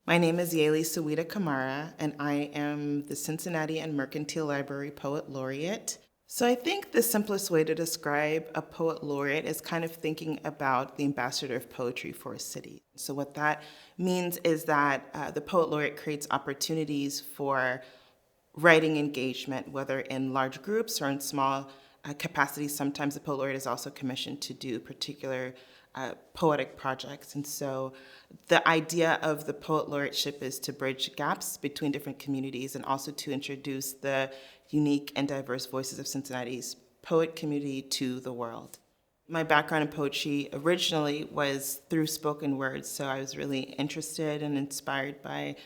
My name is Yalie Saweda Kamara, and I am the Cincinnati and Mercantile Library Poet Laureate. So I think the simplest way to describe a poet laureate is kind of thinking about the ambassador of poetry for a city. So what that means is that the poet laureate creates opportunities for writing engagement, whether in large groups or in small capacities. Sometimes the poet laureate is also commissioned to do particular poetic projects. And so the idea of the poet laureateship is to bridge gaps between different communities and also to introduce the unique and diverse voices of Cincinnati's poet community to the world. My background in poetry originally was through spoken words, so I was really interested and inspired by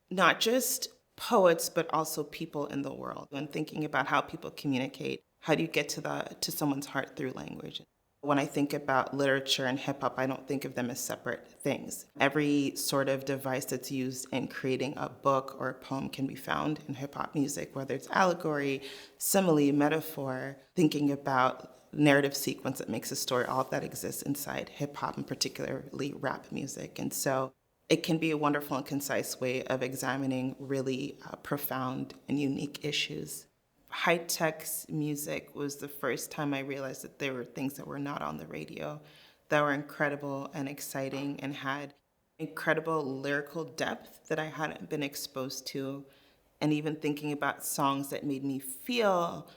not just poets, but also people in the world. When thinking about how people communicate, how do you get to someone's heart through language? When I think about literature and hip hop, I don't think of them as separate things. Every sort of device that's used in creating a book or a poem can be found in hip hop music, whether it's allegory, simile, metaphor, thinking about narrative sequence that makes a story, all of that exists inside hip hop and particularly rap music. And so it can be a wonderful and concise way of examining really profound and unique issues. High-tech music was the first time I realized that there were things that were not on the radio that were incredible and exciting and had incredible lyrical depth that I hadn't been exposed to, and even thinking about songs that made me feel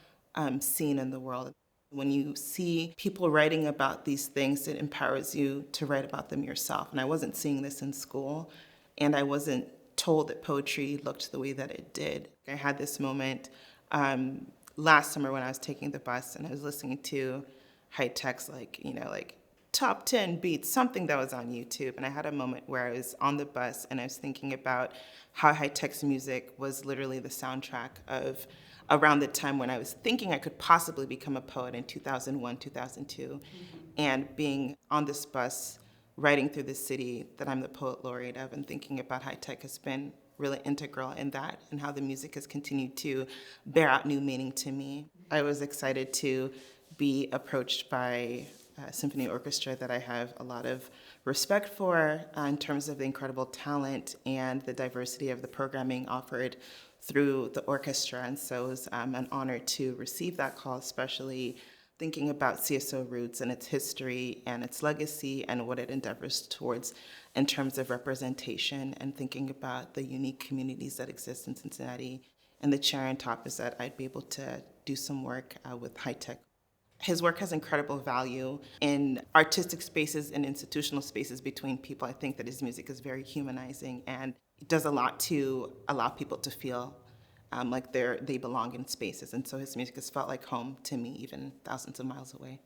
seen in the world. When you see people writing about these things, it empowers you to write about them yourself. And I wasn't seeing this in school, and I wasn't told that poetry looked the way that it did. I had this moment last summer when I was taking the bus and I was listening to high techs, like top 10 beats, something that was on YouTube. And I had a moment where I was on the bus and I was thinking about how high tech's music was literally the soundtrack of around the time when I was thinking I could possibly become a poet in 2001, 2002. Mm-hmm. And being on this bus, riding through the city that I'm the poet laureate of, and thinking about high tech has been really integral in that and how the music has continued to bear out new meaning to me. I was excited to be approached by a symphony orchestra that I have a lot of respect for in terms of the incredible talent and the diversity of the programming offered through the orchestra. And so it was an honor to receive that call, especially thinking about CSO roots and its history and its legacy and what it endeavors towards in terms of representation, and thinking about the unique communities that exist in Cincinnati. And the cherry on top is that I'd be able to do some work with high tech. His work has incredible value in artistic spaces and institutional spaces between people. I think that his music is very humanizing and does a lot to allow people to feel like they belong in spaces. And so his music has felt like home to me, even thousands of miles away.